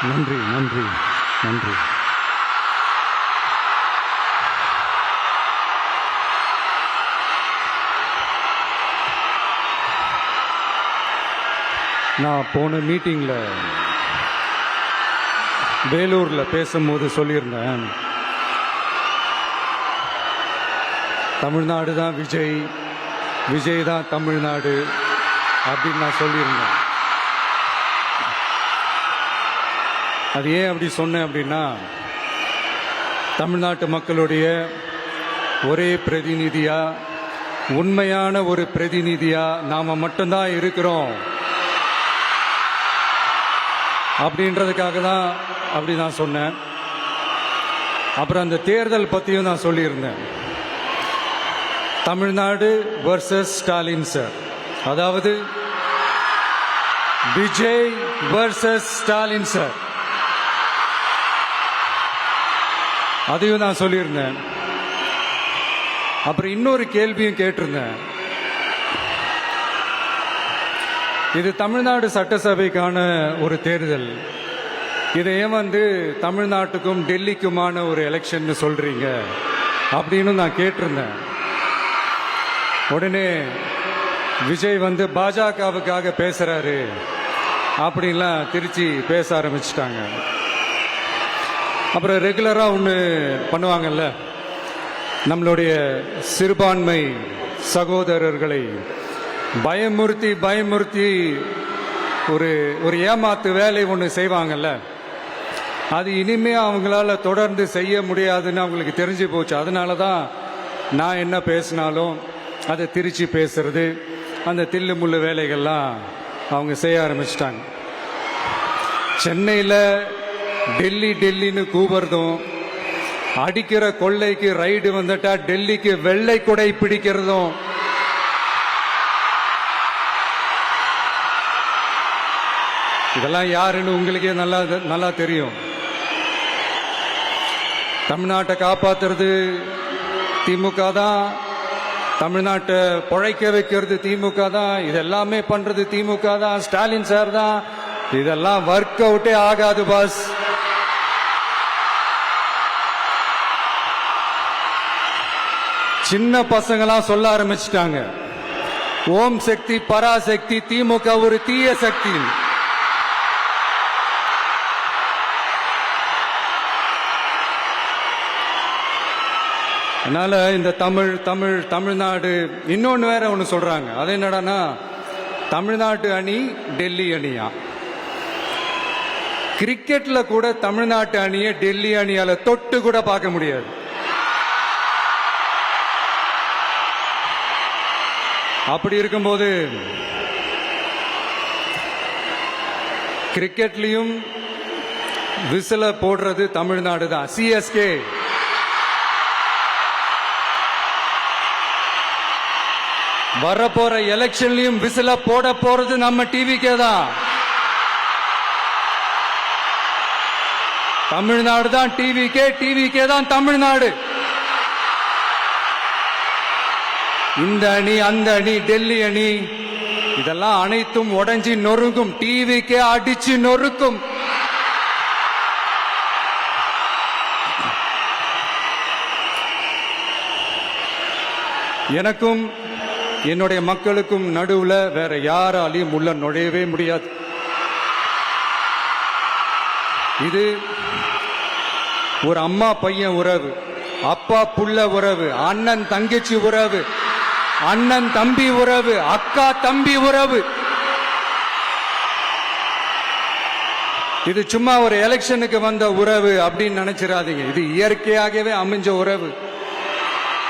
நன்றி நன்றி நன்றி. நான் போன மீட்டிங்கில் வேலூரில் பேசும்போது சொல்லியிருந்தேன், தமிழ்நாடு தான் விஜய், விஜய் தான் தமிழ்நாடு அப்படின்னு நான் சொல்லியிருந்தேன். அது ஏன் அப்படி சொன்னேன் அப்படின்னா, தமிழ்நாட்டு மக்களுடைய ஒரே பிரதிநிதியா, உண்மையான ஒரு பிரதிநிதியா நாம மட்டும்தான் இருக்கிறோம் அப்படின்றதுக்காக தான் அப்படி நான் சொன்னேன். அப்புறம் அந்த தேர்தல் பற்றியும் நான் சொல்லியிருந்தேன். தமிழ்நாடு வர்சஸ் ஸ்டாலின் சார், அதாவது விஜய் வர்சஸ் ஸ்டாலின் சார், அதையும் நான் சொல்லியிருந்தேன். அப்புறம் இன்னொரு கேள்வியும் கேட்டிருந்தேன். இது தமிழ்நாடு சட்டசபைக்கான ஒரு தேர்தல், இதை ஏன் தமிழ்நாட்டுக்கும் டெல்லிக்குமான ஒரு எலெக்ஷன் சொல்றீங்க அப்படின்னு நான் கேட்டிருந்தேன். உடனே விஜய் பாஜகவுக்காக பேசுறாரு அப்படின்லாம் திருச்சி பேச ஆரம்பிச்சிட்டாங்க. அப்புறம் ரெகுலராக ஒன்று பண்ணுவாங்கல்ல, நம்மளுடைய சிறுபான்மை சகோதரர்களை பயமுறுத்தி பயமுறுத்தி ஒரு ஏமாத்து வேலை ஒன்று செய்வாங்கல்ல, அது இனிமே அவங்களால தொடர்ந்து செய்ய முடியாதுன்னு அவங்களுக்கு தெரிஞ்சு போச்சு. அதனால தான் நான் என்ன பேசினாலும் அதை திருச்சி பேசுறது, அந்த தில்லு முள்ளு வேலைகள்லாம் அவங்க செய்ய ஆரம்பிச்சிட்டாங்க. சென்னையில் டெல்லி டெல்லின்னு கூவுறதும், அடிக்கிற கொள்ளைக்கு ரைடு வந்துட்டா டெல்லிக்கு வெள்ளை கொடை பிடிக்கிறதும், இதெல்லாம் யாருன்னு உங்களுக்கே நல்லா தெரியும். தமிழ்நாட்டை காப்பாத்துறது திமுக தான், தமிழ்நாட்டை பொழைக்க வைக்கிறது திமுக தான், இதெல்லாமே பண்றது திமுக தான், ஸ்டாலின் சார் தான். இதெல்லாம் ஒர்க் அவுட்டே ஆகாது பாஸ். சின்ன பசங்களாம் சொல்ல ஆரம்பிச்சிட்டாங்க, ஓம் சக்தி பராசக்தி, திமுக ஒரு தீய சக்தி. அதனால இந்த தமிழ்நாடு இன்னொன்னு வேற ஒன்று சொல்றாங்க. அது என்னடானா, தமிழ்நாட்டு அணி டெல்லி அணியா. கிரிக்கெட்ல கூட தமிழ்நாட்டு அணியை டெல்லி அணியால தொட்டு கூட பார்க்க முடியாது. அப்படி இருக்கும்போது கிரிக்கெட்லயும் விசில போடுறது தமிழ்நாடு தான். சிஎஸ்கே வரப்போற எலெக்ஷன்லயும் விசில போட போறது நம்ம டிவிக்கே தான். தமிழ்நாடு தான் டிவிக்கே தான் தமிழ்நாடு. இந்த அணி அந்த அணி டெல்லி அணி இதெல்லாம் அனைத்தும் உடைஞ்சி நொறுங்கும், டிவிக்கே அடிச்சு நொறுக்கும். எனக்கும் என்னுடைய மக்களுக்கும் நடுவுல வேற யாராலையும் உள்ள நுழையவே முடியாது. இது ஒரு அம்மா பையன் உறவு, அப்பா புள்ள உறவு, அண்ணன் தங்கச்சி உறவு, அண்ணன் தம்பி உறவு, அக்கா தம்பி உறவு. இது சும்மா ஒரு எலெக்ஷனுக்கு வந்த உறவு அப்படின்னு நினைச்சிடாதீங்க. இது இயற்கையாகவே அமைஞ்ச உறவு.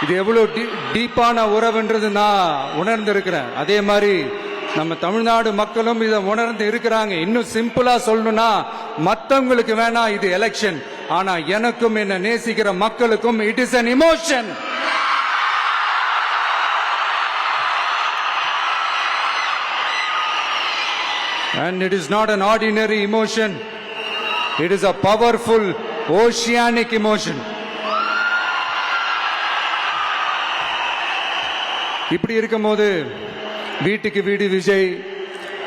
இது எவ்வளவு டீப்பான உறவுன்றது நான் உணர்ந்திருக்கிறேன். அதே மாதிரி நம்ம தமிழ்நாடு மக்களும் இதை உணர்ந்து இருக்கிறாங்க. இன்னும் சிம்பிளா சொல்லணும்னா, மற்றவங்களுக்கு வேணா இது எலெக்ஷன், ஆனா எனக்கும் என்ன நேசிக்கிற மக்களுக்கும் it is an emotion. And it is not an ordinary emotion. It is a powerful oceanic emotion. இப்படி இருக்கும்போது வீட்டுக்கு வீடு விஜய்,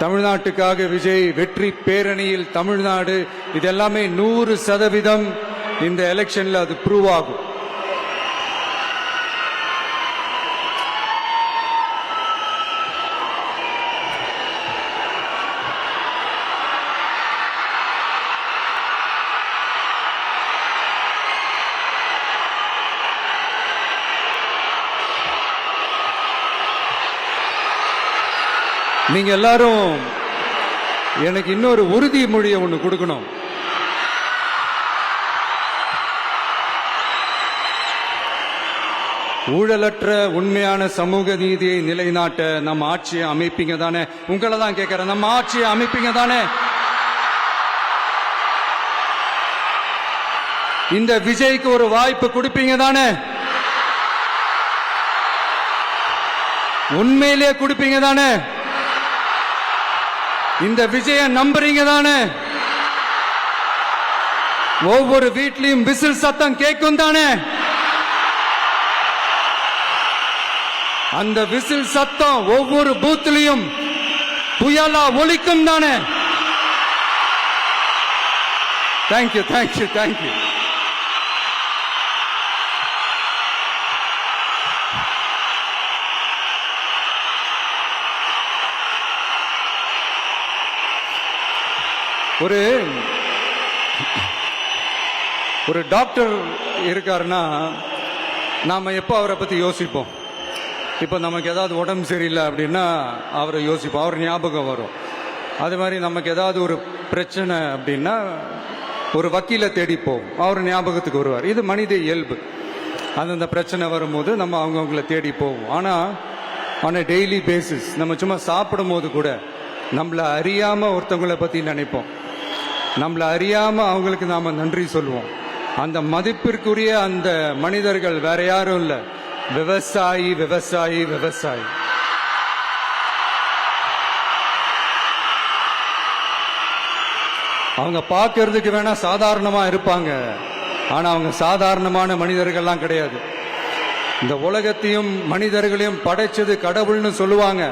தமிழ்நாட்டுக்காக விஜய், வெற்றி பேரணியில் தமிழ்நாடு, இதெல்லாமே 100% இந்த எலெக்ஷன்ல அது ப்ரூவ் ஆகும். நீங்க எல்லாரும் எனக்கு இன்னொரு உறுதிமொழியை ஒன்று கொடுக்கணும். ஊழலற்ற உண்மையான சமூக நீதியை நிலைநாட்ட நம்ம ஆட்சியை அமைப்பீங்க தானே? உங்களை தான் கேட்கிறேன், நம்ம ஆட்சியை அமைப்பீங்க தானே? இந்த விஜய்க்கு ஒரு வாய்ப்பு கொடுப்பீங்க தானே? உண்மையிலே கொடுப்பீங்க தானே? இந்த விஜய நம்புறீங்க தானே? ஒவ்வொரு வீட்லயும் விசில் சத்தம் கேட்கும் தானே? அந்த விசில் சத்தம் ஒவ்வொரு பூத்திலையும் புயலா ஒலிக்கும் தானே? Thank you, thank you, thank you. ஒரு டாக்டர் இருக்காருன்னா நாம எப்போ அவரை பத்தி யோசிப்போம்? இப்போ நமக்கு ஏதாவது உடம்பு சரியில்லை அப்படின்னா அவரை யோசிப்போம், அவர் ஞாபகம் வரும். அது மாதிரி நமக்கு ஏதாவது ஒரு பிரச்சனை அப்படின்னா ஒரு வக்கீலை தேடிப்போம், அவர் ஞாபகத்துக்கு வருவார். இது மனித இயல்பு. அந்தந்த பிரச்சனை வரும்போது நம்ம அவங்கவுங்கள தேடி போவோம். ஆனால் ஆன் அ டெய்லி பேசிஸ் நம்ம சும்மா சாப்பிடும் போது கூட நம்மளை அறியாம ஒருத்தவங்களை பத்தி நினைப்போம், நம்மளை அறியாம அவங்களுக்கு நாம நன்றி சொல்லுவோம். அந்த மதிப்பிற்குரிய அந்த மனிதர்கள் வேற யாரும் இல்ல, விவசாயி, விவசாயி, விவசாயி. அவங்க பார்க்கறதுக்கு வேணா சாதாரணமா இருப்பாங்க, ஆனா அவங்க சாதாரணமான மனிதர்கள்லாம் கிடையாது. இந்த உலகத்தையும் மனிதர்களையும் படைச்சது கடவுள்னு சொல்லுவாங்க,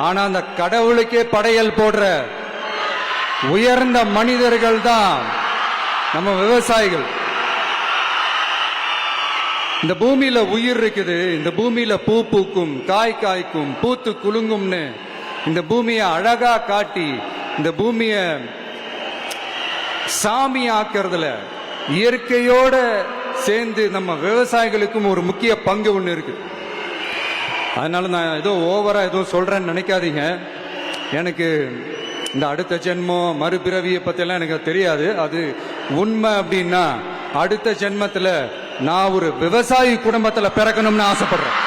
ஆனா அந்த கடவுளுக்கே படையல் போடுற உயர்ந்த மனிதர்கள் தான் நம்ம விவசாயிகள். இந்த பூமியில உயிர் இருக்குது, இந்த பூமியில பூ பூக்கும், காய் காய்க்கும், பூத்து குலுங்கும்னு இந்த பூமியை அழகா காட்டி இந்த பூமியை சாமி ஆக்கிறதுல இயற்கையோட சேர்ந்து நம்ம விவசாயிகளுக்கும் ஒரு முக்கிய பங்கு ஒன்று இருக்கு. அதனால நான் ஏதோ ஓவரா ஏதோ சொல்றேன்னு நினைக்காதீங்க. எனக்கு இந்த அடுத்த ஜென்மம் மறுபிறவியை பத்தியெல்லாம் எனக்கு தெரியாது. அது உண்மை அப்படின்னா அடுத்த ஜென்மத்தில் நான் ஒரு விவசாயி குடும்பத்தில் பிறக்கணும்னு ஆசைப்படுறேன்.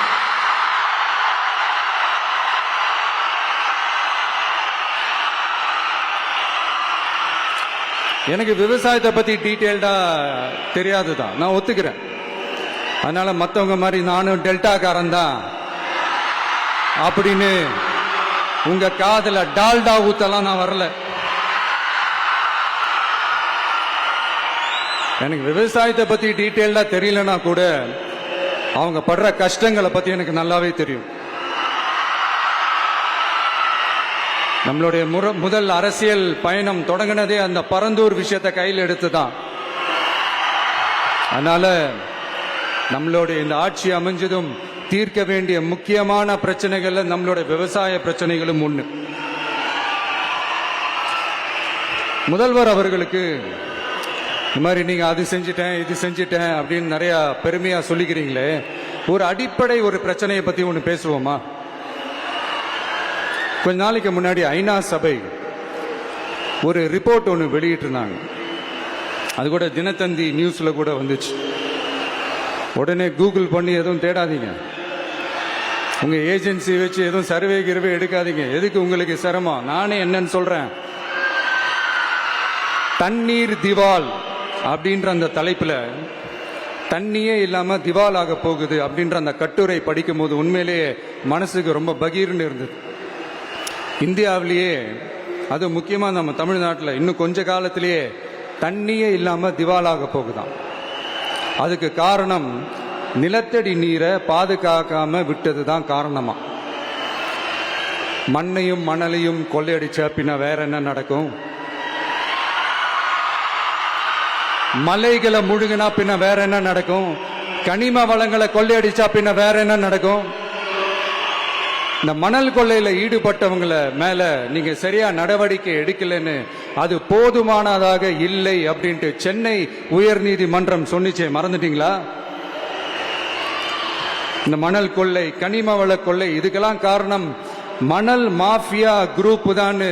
எனக்கு விவசாயத்தை பத்தி டீட்டெயில்டா தெரியாதுதான், நான் ஒத்துக்கிறேன். அதனால மற்றவங்க மாதிரி நானும் டெல்டாக்காரன் தான் அப்படின்னு உங்க காதல டால்டா ஊத்தலாம் நான் வரல. எனக்கு விவசாயத்தை பத்தி டீட்டெயில்டா தெரியலனா கூட அவங்க படுற கஷ்டங்களை பத்தி எனக்கு நல்லாவே தெரியும். நம்மளுடைய முதல் அரசியல் பயணம் தொடங்கினதே அந்த பரந்தூர் விஷயத்தை கையில் எடுத்துதான். அதனால நம்மளுடைய இந்த ஆட்சி அமைஞ்சதும் தீர்க்க வேண்டிய முக்கியமான பிரச்சனைகள்ல நம்மளுடைய விவசாய பிரச்சனைகளும் ஒண்ணு. முதல்வர் அவர்களுக்கு இந்த மாதிரி நீங்க அது செஞ்சுட்டேன் இது செஞ்சுட்டேன் அப்படின்னு நிறைய பெருமையா சொல்லிக்கிறீங்களே, ஒரு அடிப்படை ஒரு பிரச்சனையை பத்தி ஒன்று பேசுவோமா? கொஞ்ச நாளைக்கு முன்னாடி ஐநா சபை ஒரு ரிப்போர்ட் ஒன்று வெளியிட்டிருந்தாங்க. அது கூட தினத்தந்தி நியூஸ்ல கூட வந்துச்சு. உடனே கூகுள் பண்ணி எதுவும் தேடாதீங்க, உங்க ஏஜென்சி வச்சு எதுவும் சர்வே கிருவே எடுக்காதீங்க. எதுக்கு உங்களுக்கு சிரமம்? நானே என்னன்னு சொல்றேன். தண்ணீர் திவால் அப்படின்ற அந்த தலைப்புல தண்ணியே இல்லாம திவால் ஆக போகுது அப்படின்ற அந்த கட்டுரை படிக்கும் போது உண்மையிலேயே மனசுக்கு ரொம்ப பகீர்னு இருந்தது. இந்தியாவிலேயே அது முக்கியமாக நம்ம தமிழ்நாட்டில் இன்னும் கொஞ்ச காலத்திலேயே தண்ணியே இல்லாமல் திவாலாக போகுதாம். அதுக்கு காரணம் நிலத்தடி நீரை பாதுகாக்காம விட்டது தான் காரணமா. மண்ணையும் மணலையும் கொள்ளையடிச்சா பின்ன வேற என்ன நடக்கும்? மலைகளை முழுகினா பின்ன வேற என்ன நடக்கும்? கனிம வளங்களை கொள்ளையடிச்சா பின்ன வேற என்ன நடக்கும்? இந்த மணல் கொள்ளையில ஈடுபட்டவங்களை மேல நீங்க சரியா நடவடிக்கை எடுக்கலன்னு அது போதுமானதாக இல்லை அப்படின்ட்டு சென்னை உயர்நீதிமன்றம் சொன்னிச்சே, மறந்துட்டீங்களா? இந்த மணல் கொள்ளை, கனிம வள கொள்ளை, இதுக்கெல்லாம் காரணம் மணல் மாஃபியா குரூப் தான்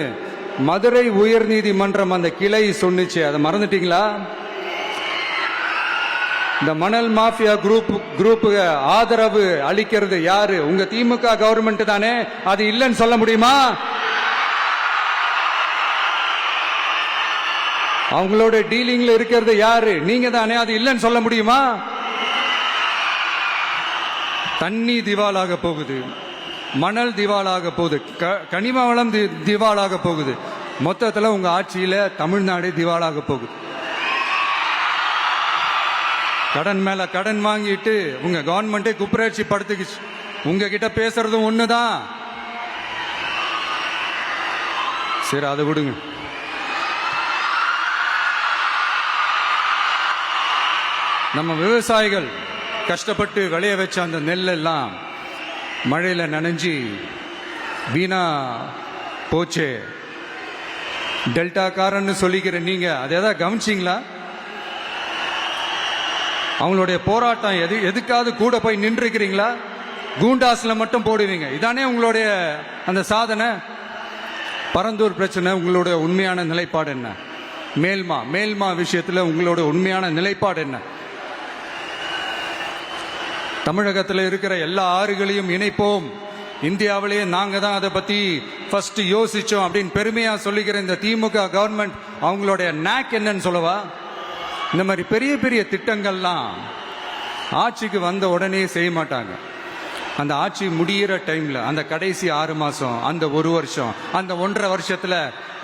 மதுரை உயர்நீதிமன்றம் அந்த கிளை சொன்னிச்சு. அதை மறந்துட்டீங்களா? இந்த மணல் மாஃபியா குரூப்புக்கு ஆதரவு அளிக்கிறது யாரு? உங்க திமுக கவர்மெண்ட் தானே. அது இல்லைன்னு சொல்ல முடியுமா? அவங்களோட டீலிங்ல இருக்கிறது யாரு? நீங்க தானே. அது இல்லைன்னு சொல்ல முடியுமா? தண்ணி திவாலாக போகுது, மணல் திவாலாக போகுது, கனிம வளம் திவாலாக போகுது. மொத்தத்தில் உங்க ஆட்சியில தமிழ்நாடு திவாலாக போகுது. கடன் மேல கடன் வாங்கிட்டு உங்க கவர்மெண்டே குப்பராட்சி படுத்துக்குச்சு. உங்ககிட்ட பேசுறதும் ஒண்ணுதான். சரி, அதை விடுங்க. நம்ம விவசாயிகள் கஷ்டப்பட்டு விளைய வச்ச அந்த நெல் எல்லாம் மழையில நனைஞ்சி வீணா போச்சே. டெல்டாக்காரன்னு சொல்லிக்கிற நீங்க அதை ஏதாவது கவனிச்சிங்களா? அவங்களுடைய போராட்டம் எதுக்காவது கூட போய் நின்றுக்கிறீங்களா? கூண்டாஸ்ல மட்டும் போடுவீங்க. இதானே உங்களுடைய அந்த சாதனை. பரந்தூர் பிரச்சனை, உங்களுடைய உண்மையான நிலைப்பாடு என்ன? மேல்மா விஷயத்துல உங்களோட உண்மையான நிலைப்பாடு என்ன? தமிழகத்தில் இருக்கிற எல்லா ஆறுகளையும் இணைப்போம், இந்தியாவிலேயே நாங்க தான் அதை பத்தி ஃபர்ஸ்ட் யோசிச்சோம் அப்படின்னு பெருமையா சொல்லிக்கிற இந்த திமுக கவர்மெண்ட் அவங்களுடைய நாக் என்னன்னு சொல்லவா? இந்த மாதிரி பெரிய பெரிய திட்டங்கள்லாம் ஆட்சிக்கு வந்த உடனே செய்ய மாட்டாங்க. அந்த ஆட்சி முடிகிற டைம்ல, அந்த கடைசி 6 மாசம், அந்த 1 வருஷம், அந்த 1.5 வருஷத்துல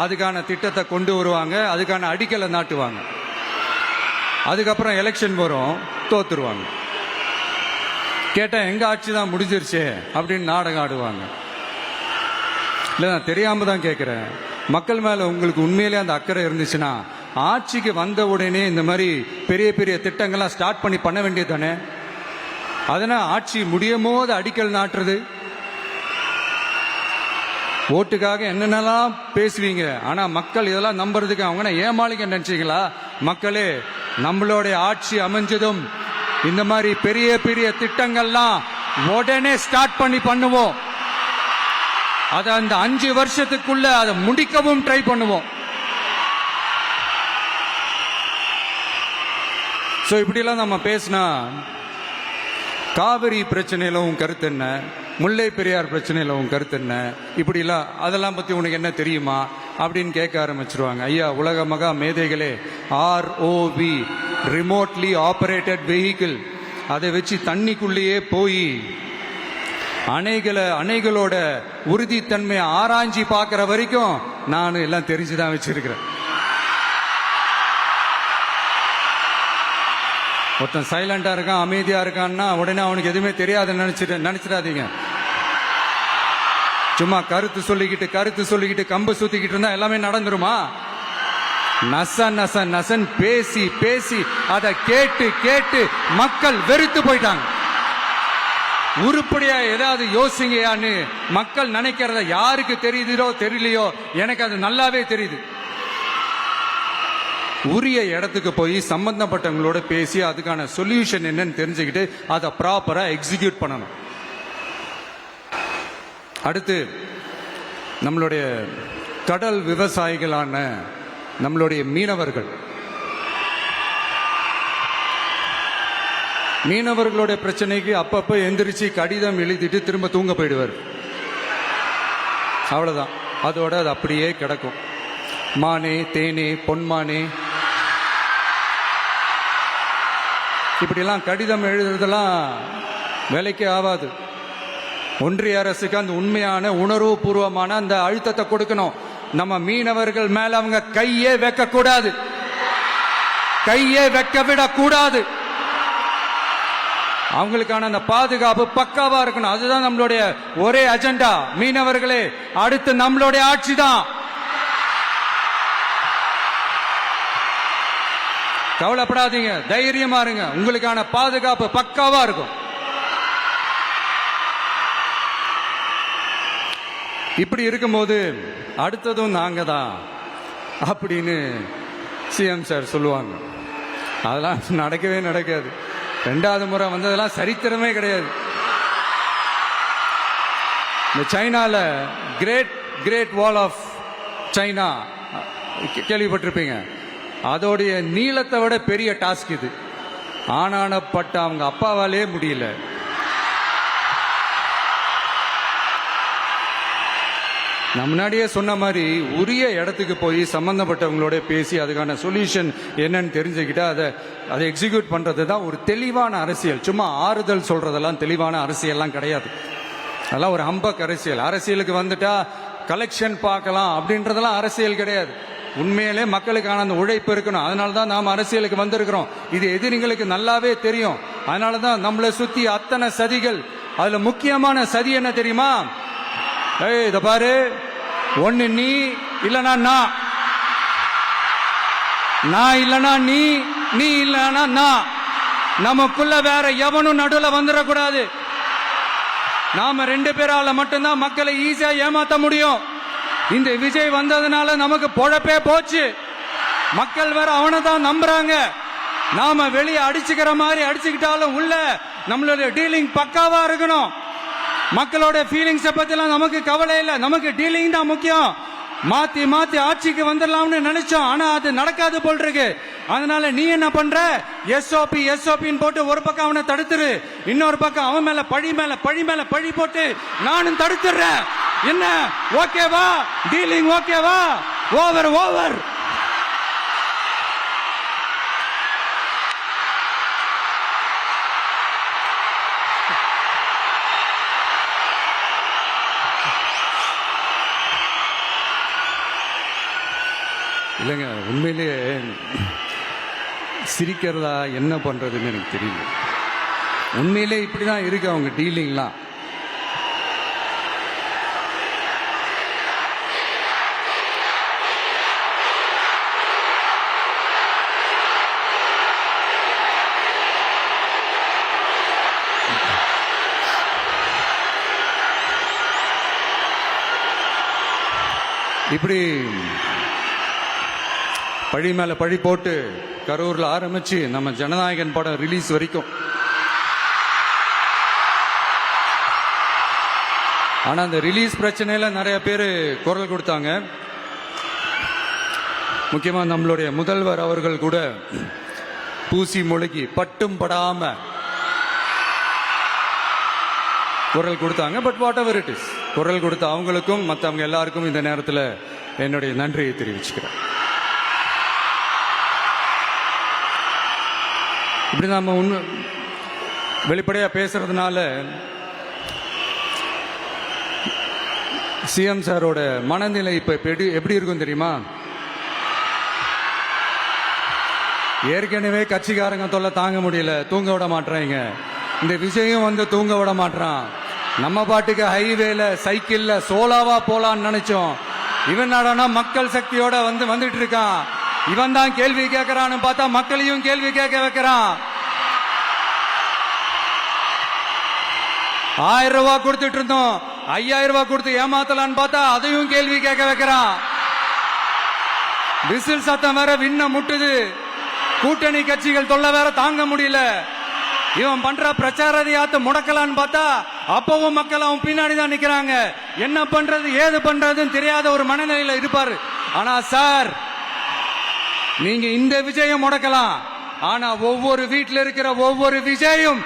அதுக்கான திட்டத்தை கொண்டு வருவாங்க, அதுக்கான அடிக்கலை நாட்டுவாங்க. அதுக்கப்புறம் எலெக்ஷன் வரும், தோத்துருவாங்க. கேட்டா எங்க ஆட்சி தான் முடிஞ்சிருச்சே அப்படின்னு நாடகம் ஆடுவாங்க. இல்லை, நான் தெரியாம தான் கேட்கிறேன். மக்கள் மேல உங்களுக்கு உண்மையிலே அந்த அக்கறை இருந்துச்சுன்னா ஆட்சிக்கு வந்த உடனே இந்த மாதிரி பெரிய பெரிய திட்டங்கள்லாம் ஸ்டார்ட் பண்ண வேண்டியது தானே. அதனால் ஆட்சி முடியும் போது அடிக்கல் நாட்டுறது. ஓட்டுக்காக என்னென்னலாம் பேசுவீங்க, ஆனா மக்கள் இதெல்லாம் நம்புறதுக்கு அவங்க ஏமாளிங்க நினைச்சீங்களா? மக்களே, நம்மளுடைய ஆட்சி அமைஞ்சதும் இந்த மாதிரி பெரிய பெரிய திட்டங்கள்லாம் உடனே ஸ்டார்ட் பண்ணுவோம். அதை அந்த 5 வருஷத்துக்குள்ள அதை முடிக்கவும் ட்ரை பண்ணுவோம். ஸோ இப்படிலாம் நம்ம பேசினா காவிரி பிரச்சனையில உன் கருத்து என்ன, முல்லை பெரியார் பிரச்சனையில உன் கருத்து என்ன, இப்படிலாம் அதெல்லாம் பற்றி உனக்கு என்ன தெரியுமா அப்படின்னு கேட்க ஆரம்பிச்சிருவாங்க. ஐயா, உலக மகா மேதைகளே, ROV, ரிமோட்லி ஆபரேட்டட் வெஹிக்கிள், அதை வச்சு தண்ணிக்குள்ளேயே போய் அணைகளோட உறுதித்தன்மையை ஆராய்ச்சி பார்க்குற வரைக்கும் நான் எல்லாம் தெரிஞ்சுதான் வச்சிருக்கிறேன். ஒருத்தன் சைலண்டா இருக்கான், அமைதியா இருக்கான்னா உடனே அவனுக்கு எதுவுமே தெரியாதுன்னு நினைச்சிடாதீங்க. சும்மா கருத்து சொல்லிக்கிட்டு கம்பு சுத்திக்கிட்டு இருந்தா எல்லாமே நடந்துருமா? நசன் பேசி அதை கேட்டு மக்கள் வெறுத்து போயிட்டாங்க. உருப்படியா ஏதாவது யோசிங்கயான்னு மக்கள் நினைக்கிறத யாருக்கு தெரியுதோ தெரியலையோ, எனக்கு அது நல்லாவே தெரியுது. உரிய இடத்துக்கு போய் சம்பந்தப்பட்டவங்களோட பேசி அதுக்கான சொல்யூஷன் என்னன்னு தெரிஞ்சுக்கிட்டு அதை ப்ராப்பரா எக்ஸிக்யூட் பண்ணணும். அடுத்து, நம்மளுடைய கடல் விவசாயிகளான நம்மளுடைய மீனவர்களுடைய பிரச்சனைக்கு அப்பப்ப எந்திரிச்சு கடிதம் எழுதிட்டு திரும்ப தூங்க போயிடுவார். அவ்வளவுதான், அதோட அது அப்படியே கிடக்கும். மானே, தேனே, பொன்மானே, இப்படிலாம் கடிதம் எழுதுறதெல்லாம் வேலைக்கே ஆகாது. ஒன்றிய அரசுக்கு அந்த உண்மையான உணர்வு பூர்வமான அந்த அழுத்தத்தை கொடுக்கணும். நம்ம மீனவர்கள் மேல அவங்க கையே வைக்க கூடாது, கையே வைக்க விடக்கூடாது. அவங்களுக்கான அந்த பாதுகாப்பு பக்காவா இருக்கணும். அதுதான் நம்மளுடைய ஒரே அஜெண்டா. மீனவர்களே, அடுத்து நம்மளுடைய ஆட்சி தான். கவலைப்படாதீங்க, தைரியமா இருங்க. உங்களுக்கான பாதுகாப்பு பக்காவா இருக்கும். இப்படி இருக்கும்போது அடுத்ததும் நாங்க தான் அப்படின்னு சிஎம் சார் சொல்லுவாங்க. அதெல்லாம் நடக்கவே நடக்காது. 2வது முறை வந்ததெல்லாம் சரித்திரமே கிடையாது. இந்த சைனால கிரேட் வால் ஆஃப் சைனா கேள்விப்பட்டிருப்பீங்க. அதோடைய நீளத்தை விட பெரிய டாஸ்க் இது. ஆனானப்பட்ட அவங்க அப்பாவாலே முடியல. நான் முன்னாடியே சொன்ன மாதிரி உரிய இடத்துக்கு போய் சம்பந்தப்பட்டவங்களோட பேசி அதுக்கான சொல்யூஷன் என்னன்னு தெரிஞ்சுக்கிட்டா அதை எக்ஸிக்யூட் பண்றது தான் ஒரு தெளிவான அரசியல். சும்மா ஆறுதல் சொல்றதெல்லாம் தெளிவான அரசியல்லாம் கிடையாது. அதெல்லாம் ஒரு ஹம்பக் அரசியல். அரசியலுக்கு வந்துட்டா கலெக்ஷன் பார்க்கலாம் அப்படின்றதெல்லாம் அரசியல் கிடையாது. உண்மையிலே மக்களுக்கான அந்த உழைப்பு இருக்கணும். அதனால தான் நாம் அரசியலுக்கு வந்திருக்கிறோம். இது எதிரிங்களுக்கு நல்லாவே தெரியும். அதனால தான் நம்மளை சுத்தி அத்தனை சதிகள். அதுல முக்கியமான சதி என்ன தெரியுமா? இத பாரு, ஒன்னு நீ இல்லனா நான் இல்லனா நீ இல்லனா நான். நமக்குள்ள வேற எவனும் நடுவுல வந்துடக்கூடாது. நாம 2 பேரால மட்டும்தான் மக்களை ஈஸியா ஏமாத்த முடியும். இந்த விஜய் வந்ததுனால நமக்கு பொழப்பே போச்சு. மக்கள் வேற அவனை தான் நம்புறாங்க. நாம வெளியே அடிச்சுக்கிற மாதிரி அடிச்சுக்கிட்டாலும் உள்ள நம்மளுடைய டீலிங் பக்காவா இருக்கணும். மக்களோட ஃபீலிங்ஸை பத்திலாம் நமக்கு கவலை இல்லை. நமக்கு டீலிங் தான் முக்கியம். மாத்தி ஆட்சிக்கு வந்துடலாம்னு நினைச்சோம். ஆனா அது நடக்காது போல் இருக்கு. அதனால நீ என்ன பண்ற? எஸ்ஓபின்னு போட்டு ஒரு பக்கம் அவனை தடுத்துரு, இன்னொரு பக்கம் அவன் மேல பழி போட்டு நானும் தடுத்துறேன். என்ன ஓகேவா? டீலிங் ஓகேவா? ஓவர். இல்லைங்க, உண்மையிலேயே சிரிக்கிறதா என்ன பண்றதுன்னு எனக்கு தெரியல. உண்மையிலே இப்படிதான் இருக்கு அவங்க டீலிங்லாம். இப்படி பழி மேல பழி போட்டு கரூர்ல ஆரம்பிச்சு நம்ம ஜனநாயகன் படம் ரிலீஸ் வரைக்கும். ஆனா அந்த ரிலீஸ் பிரச்சனையில நிறைய பேர் குரல் கொடுத்தாங்க. முக்கியமா நம்மளுடைய முதல்வர் அவர்கள் கூட பூசி மொழிகி பட்டும் படாம குரல் கொடுத்தாங்க. But what ever it is, குரல் கொடுத்த அவங்களுக்கும் மற்றவங்க எல்லாருக்கும் இந்த நேரத்தில் என்னுடைய நன்றியை தெரிவிச்சுக்கிறேன். இப்படி நம்ம வெளிப்படையா பேசுறதுனால சிஎம் சாரோட மனநிலை இப்ப எப்படி இருக்கும் தெரியுமா? ஏற்கனவே கட்சிக்காரங்க தொல்லை தாங்க முடியல, தூங்க விட மாட்டாங்க. இந்த விஷயம் வந்து தூங்க விட மாட்டான். நம்ம பாட்டுக்கு ஹைவேல சைக்கிள்ல சோலாவா போலான்னு நினைச்சோம். இவன் நாடானா மக்கள் சக்தியோட வந்துட்டு இருக்கான். இவன் தான் கேள்வி கேட்கிறான்னு பார்த்தா மக்களையும் கேள்வி கேட்க வைக்கிறான். 1000 ரூபாய் கொடுத்துட்டு இருந்தோம், 5000 ரூபாய் கொடுத்து ஏமாத்தலான்னு பார்த்தா அதையும் கேள்வி கேட்க வைக்கிறான். விசில் சத்தம் வேற விண்ண முட்டுது. கூட்டணி கட்சிகள் தொல்லை வேற தாங்க முடியல. இவன் பண்ற பிரச்சாரத்தையாத்து முடக்கலான்னு பார்த்தா அப்பவும் மக்கள் அவன் பின்னாடி தான் நிக்கிறாங்க. என்ன பண்றது ஏது பண்றதுன்னு தெரியாத ஒரு மனநிலையில இருப்பாரு. ஆனா சார், நீங்க இந்த விஜயம் முடக்கலாம். ஆனா ஒவ்வொரு வீட்டில் இருக்கிற ஒவ்வொரு விஜயையும்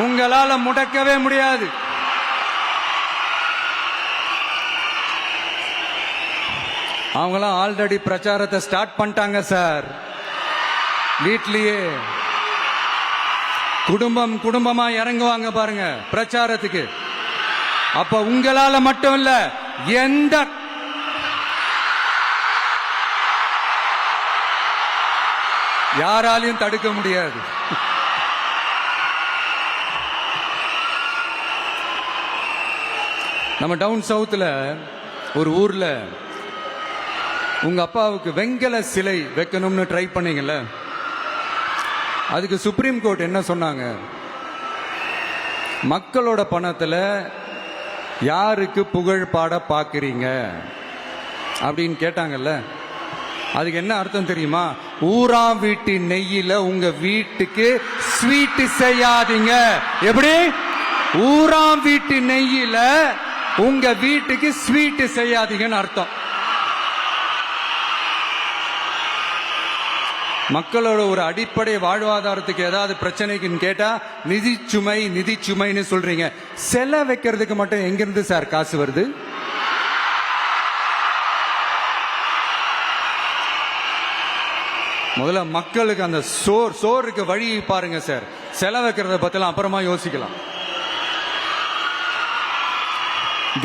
உங்களால முடக்கவே முடியாது. அவங்களாம் ஆல்ரெடி பிரச்சாரத்தை ஸ்டார்ட் பண்ணிட்டாங்க சார். வீட்லயே குடும்பமா இறங்குவாங்க பாருங்க பிரச்சாரத்துக்கு. அப்ப உங்களால மட்டும் இல்ல, எந்த யாராலையும் தடுக்க முடியாது. நம்ம டவுன் சவுத்துல ஒரு ஊர்ல உங்க அப்பாவுக்கு வெங்கல சிலை வைக்கணும்னு ட்ரை பண்ணீங்கல்ல, அதுக்கு சுப்ரீம் கோர்ட் என்ன சொன்னாங்க? மக்களோட பணத்துல யாருக்கு புகழ் பாட பாக்குறீங்க அப்படின்னு கேட்டாங்கல்ல. அதுக்கு என்ன அர்த்தம் தெரியுமா? ஊராம் வீட்டு நெய்யில உங்க வீட்டுக்கு ஸ்வீட் செய்யாதீங்க. எப்படி? ஊராம் வீட்டு நெய்யில உங்க வீட்டுக்கு ஸ்வீட் செய்யாதீங்கன்னு அர்த்தம். மக்களோட ஒரு அடிப்படை வாழ்வாதாரத்துக்கு ஏதாவது பிரச்சனைக்குன்னு கேட்டா நிதி சுமைன்னு சொல்றீங்க. செலை வைக்கிறதுக்கு மட்டும் எங்கிருந்து சார் காசு வருது? முதல்ல மக்களுக்கு அந்த சோறுக்கு வழி பாருங்க சார். செலை வைக்கிறத பத்திலாம் அப்புறமா யோசிக்கலாம்.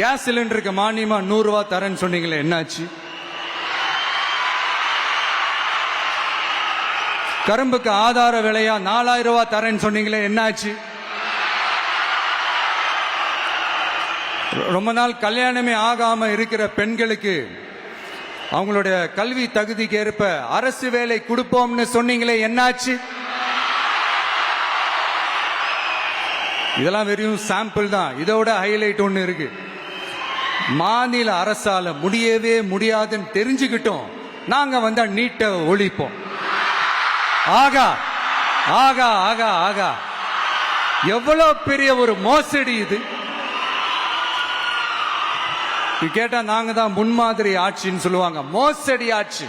கேஸ் சிலிண்டருக்கு மானியமா 100 ரூபாய் தரேன்னு சொன்னீங்களே, என்னாச்சு? கரும்புக்கு ஆதார விலையா 4000 ரூபாய் தரேன்னு சொன்னீங்களே, என்னாச்சு? ரொம்ப நாள் கல்யாணமே ஆகாம இருக்கிற பெண்களுக்கு அவங்களுடைய கல்வி தகுதிக்கு ஏற்ப அரசு வேலை கொடுப்போம்னு சொன்னீங்களே, என்னாச்சு? இதெல்லாம் வெறும் சாம்பிள் தான். இதோட ஹைலைட் ஒண்ணு இருக்கு. மாநில அரசால முடியவே முடியாதுன்னு தெரிஞ்சுக்கிட்டோம், நாங்க வந்தா நீட்டை ஒழிப்போம். ஆகா ஆகா ஆகா ஆகா, எவ்வளவு பெரிய ஒரு மோசடி இது! கேட்டா நாங்க தான் முன்மாதிரி ஆட்சின்னு சொல்லுவாங்க. மோசடி ஆட்சி.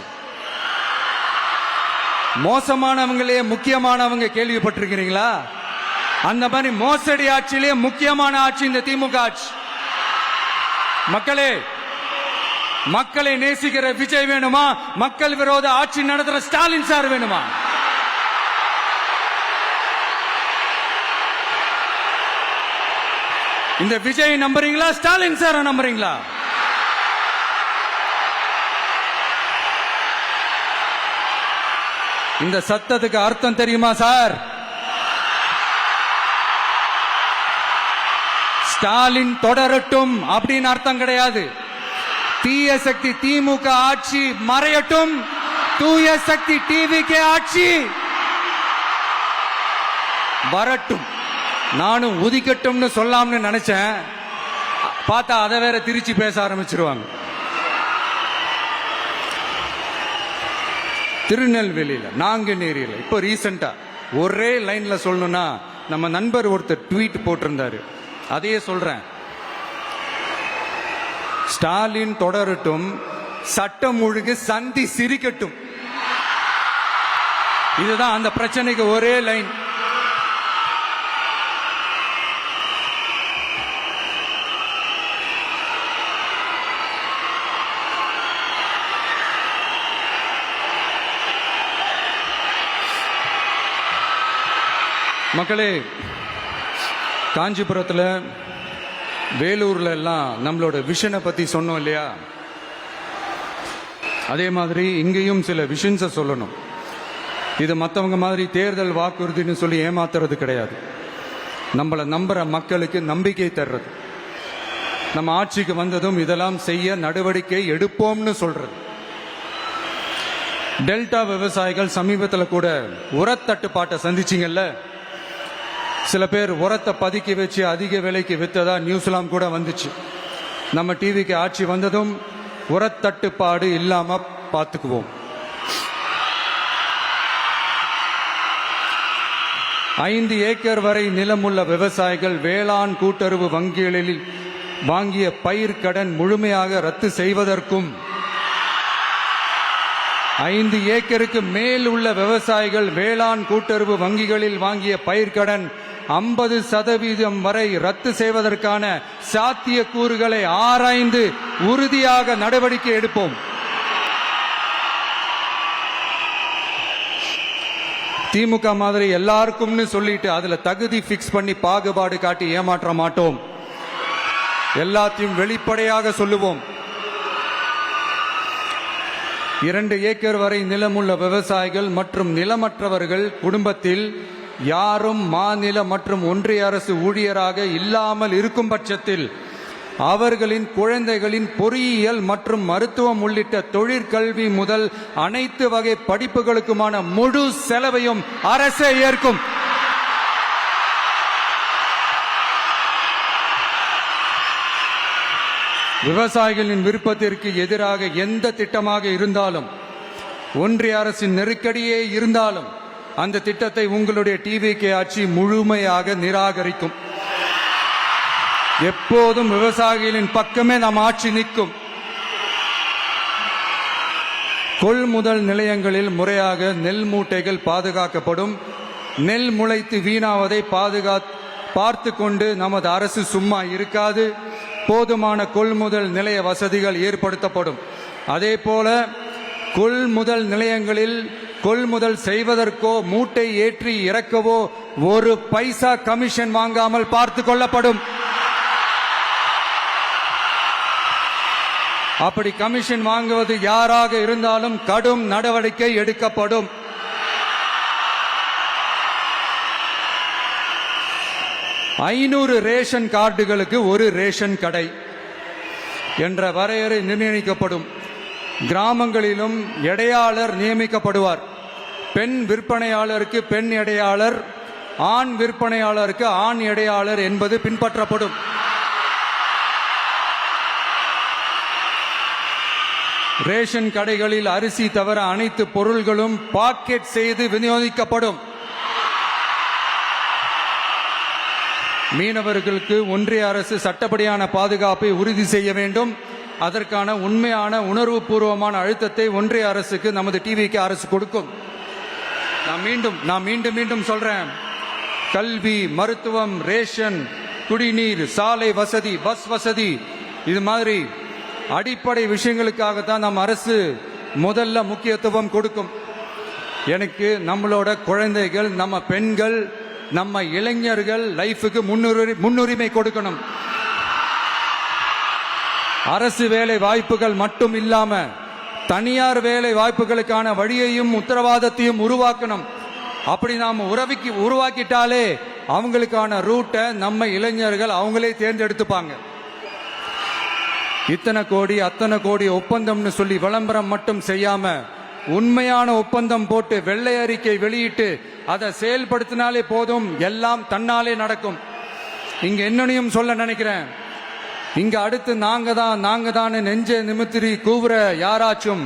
மோசமானவங்களே முக்கியமானவங்க கேள்விப்பட்டிருக்கிறீங்களா? அந்த மாதிரி மோசடி ஆட்சியிலேயே முக்கியமான ஆட்சி இந்த திமுக ஆட்சி. மக்களே, மக்களை நேசிக்கிற விஜய் வேணுமா? மக்கள் விரோத ஆட்சி நடத்துற ஸ்டாலின் சார் வேணுமா? இந்த விஜய் நம்புறீங்களா? ஸ்டாலின் சார் நம்புறீங்களா? இந்த சத்தத்துக்கு அர்த்தம் தெரியுமா சார்? ஸ்டாலின் தொடரட்டும் அப்படின்னு அர்த்தம் கிடையாது. தீய சக்தி திமுக ஆட்சி மறையட்டும், தூய சக்தி டிவிகே ஆட்சி வரட்டும். நானும் உதிக்கட்டும்னு சொல்லாம்னு நினைச்சேன், பார்த்தா அதை வேற திருச்சி பேச ஆரம்பிச்சிருவாங்க. திருநெல்வேலியில, நாங்குநேரியில இப்போ ரீசெண்டா ஒரே லைன்ல சொல்லணும்னா, நம்ம நண்பர் ஒருத்தர் ட்வீட் போட்டிருந்தாரு, அதையே சொல்றேன். ஸ்டாலின் தொடரட்டும், சட்டம் ஒழுங்கு சந்தி சிரிக்கட்டும். இதுதான் அந்த பிரச்சனைக்கு ஒரே லைன். மக்களே, காஞ்சிபுரத்தில், வேலூர்ல எல்லாம் நம்மளோட விஷனை பத்தி சொன்னோம் இல்லையா? அதே மாதிரி இங்கேயும் சில விஷன்ஸை சொல்லணும். இது மற்றவங்க மாதிரி தேர்தல் வாக்குறுதின்னு சொல்லி ஏமாத்துறது கிடையாது. நம்மளை நம்புற மக்களுக்கு நம்பிக்கை தர்றது. நம்ம ஆட்சிக்கு வந்ததும் இதெல்லாம் செய்ய நடவடிக்கை எடுப்போம்னு சொல்றது. டெல்டா விவசாயிகள் சமீபத்தில் கூட உரத்தட்டுப்பாட்டை சந்திச்சிங்கல்ல. சில பேர் உரத்தை பதுக்கி வச்சு அதிக விலைக்கு வித்ததா நியூஸ்லாம் கூட வந்துச்சு. நம்ம டிவிக்கு ஆட்சி வந்ததும் உரத்தட்டுப்பாடு இல்லாம பார்த்துக்குவோம். 5 ஏக்கர் வரை நிலமுள்ள விவசாயிகள் வேளாண் கூட்டுறவு வங்கிகளில் வாங்கிய பயிர் கடன் முழுமையாக ரத்து செய்வதற்கும், 5 ஏக்கருக்கு மேல் உள்ள விவசாயிகள் வேளாண் கூட்டுறவு வங்கிகளில் வாங்கிய பயிர்க்கடன் 50% வரை ரத்து செய்வதற்கான சாத்திய கூறுகளை ஆராய்ந்து உறுதியாக நடவடிக்கை எடுப்போம். திமுக மாதிரி எல்லாருக்கும்னு சொல்லிட்டு அதுல தகுதி பிக்ஸ் பண்ணி பாகுபாடு காட்டி ஏமாற்ற மாட்டோம். எல்லாத்தையும் வெளிப்படையாக சொல்லுவோம். 2 ஏக்கர் வரை நிலமுள்ள விவசாயிகள் மற்றும் நிலமற்றவர்கள் குடும்பத்தில் யாரும் மாநில மற்றும் ஒன்றிய அரசு ஊழியராக இல்லாமல் இருக்கும் பட்சத்தில் அவர்களின் குழந்தைகளின் பொறியியல் மற்றும் மருத்துவம் உள்ளிட்ட தொழிற்கல்வி முதல் அனைத்து வகை படிப்புகளுக்குமான முழு செலவையும் அரசே ஏற்கும். விவசாயிகளின் விருப்பத்திற்கு எதிராக எந்த திட்டமாக இருந்தாலும், ஒன்றிய அரசின் நெருக்கடியே இருந்தாலும் அந்த திட்டத்தை உங்களுடைய டிவிகே ஆட்சி முழுமையாக நிராகரிக்கும். எப்போதும் விவசாயிகளின் பக்கமே நம் ஆட்சி நிற்கும். கொள்முதல் நிலையங்களில் முறையாக நெல் மூட்டைகள் பாதுகாக்கப்படும். நெல் முளைத்து வீணாவதை பார்த்து கொண்டு நமது அரசு சும்மா இருக்காது. போதுமான கொள்முதல் நிலைய வசதிகள் ஏற்படுத்தப்படும். அதே போல கொள்முதல் நிலையங்களில் கொள்முதல் செய்வதற்கோ மூட்டை ஏற்றி இறக்கவோ 1 பைசா கமிஷன் வாங்காமல் பார்த்து கொள்ளப்படும். அப்படி கமிஷன் வாங்குவது யாராக இருந்தாலும் கடும் நடவடிக்கை எடுக்கப்படும். ஐநூறு ரேஷன் கார்டுகளுக்கு 1 ரேஷன் கடை என்ற வரையறை நிர்ணயிக்கப்படும். கிராமங்களிலும் எடையாளர் நியமிக்கப்படுவார். பெண் விற்பனையாளருக்கு பெண் எடையாளர், ஆண் விற்பனையாளருக்கு ஆண் எடையாளர் என்பது பின்பற்றப்படும். ரேஷன் கடைகளில் அரிசி தவிர அனைத்து பொருள்களும் பாக்கெட் செய்து விநியோகிக்கப்படும். மீனவர்களுக்கு ஒன்றிய அரசு சட்டப்படியான பாதுகாப்பை உறுதி செய்ய வேண்டும். அதற்கான உண்மையான உணர்வுபூர்வமான அழுத்தத்தை ஒன்றிய அரசுக்கு நமது டிவிக்கு அரசு கொடுக்கும். நான் மீண்டும் சொல்றேன். கல்வி, மருத்துவம், ரேஷன், குடிநீர், சாலை வசதி, பஸ் வசதி, இது மாதிரி அடிப்படை விஷயங்களுக்காகத்தான் நம் அரசு முதல்ல முக்கியத்துவம் கொடுக்கும். எனக்கு நம்மளோட குழந்தைகள், நம்ம பெண்கள், நம்ம இளைஞர்கள் லைஃபுக்கு முன்னுரிமை கொடுக்கணும். அரசு வேலை வாய்ப்புகள் மட்டும் இல்லாம தனியார் வேலை வாய்ப்புகளுக்கான வழியையும் உத்தரவாதத்தையும் உருவாக்கணும். அப்படி நாம் உருவாக்கிட்டாலே அவங்களுக்கான ரூட்டை நம்ம இளைஞர்கள் அவங்களே தேர்ந்தெடுத்துப்பாங்க. இத்தனை கோடி அத்தனை கோடி ஒப்பந்தம்னு சொல்லி விளம்பரம் மட்டும் செய்யாம உண்மையான ஒப்பந்தம் போட்டு வெள்ளை அறிக்கை வெளியிட்டு அதை செயல்படுத்தினாலே போதும், எல்லாம் தன்னாலே நடக்கும். இங்க என்னனையும் சொல்ல நினைக்கிறேன். இங்க அடுத்து நாங்க தான் நெஞ்ச நிமித்திரி கூவுற யாராச்சும்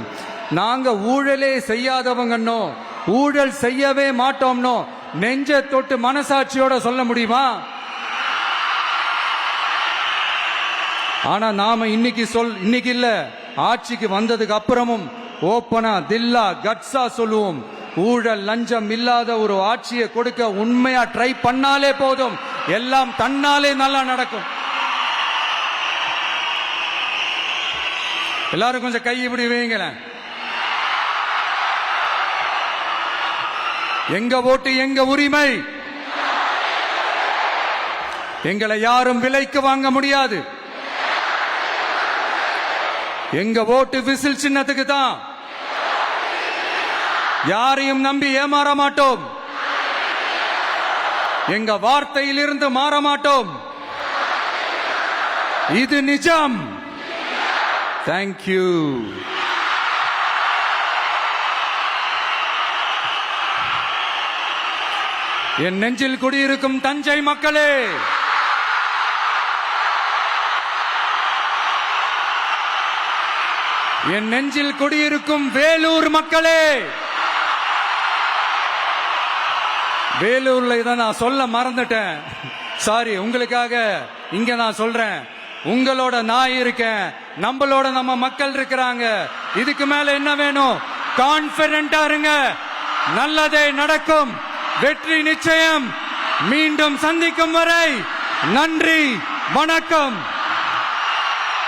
நாங்க ஊழலே செய்யாதவங்கன்னோ ஊழல் செய்யவே மாட்டோம்னோ நெஞ்ச தொட்டு மனசாட்சியோட சொல்ல முடியுமா? ஆனா நாம இன்னைக்கு இல்ல, ஆட்சிக்கு வந்ததுக்கு அப்புறமும் ஓப்பனா தில்லா கட்ஸா சொல்லுவோம். ஊழல் லஞ்சம் இல்லாத ஒரு ஆட்சியை கொடுக்க உண்மையா ட்ரை பண்ணாலே போதும், எல்லாம் தன்னாலே நல்லா நடக்கும். எல்லாரும் கொஞ்சம் கை இப்படி வைங்களேன். எங்க ஓட்டு எங்க உரிமை. எங்களை யாரும் விலைக்கு வாங்க முடியாது. எங்க ஓட்டு விசில் சின்னத்துக்கு தான். யாரையும் நம்பி ஏமாற மாட்டோம். எங்க வார்த்தையிலிருந்து மாற மாட்டோம். இது நிஜம். தேங்க்யூ. என் நெஞ்சில் குடியிருக்கும் தஞ்சை மக்களே, என் நெஞ்சில் குடியிருக்கும் வேலூர் மக்களே, வேலூர்ல இதை நான் சொல்ல மறந்துட்டேன், சாரி. உங்களுக்காக இங்க நான் சொல்றேன். உங்களோட நான் இருக்கேன், நம்மளோட நம்ம மக்கள் இருக்கிறாங்க. இதுக்கு மேல என்ன வேணும்? கான்பிடென்டா இருங்க, நல்லதே நடக்கும், வெற்றி நிச்சயம். மீண்டும் சந்திக்கும் வரை நன்றி, வணக்கம்.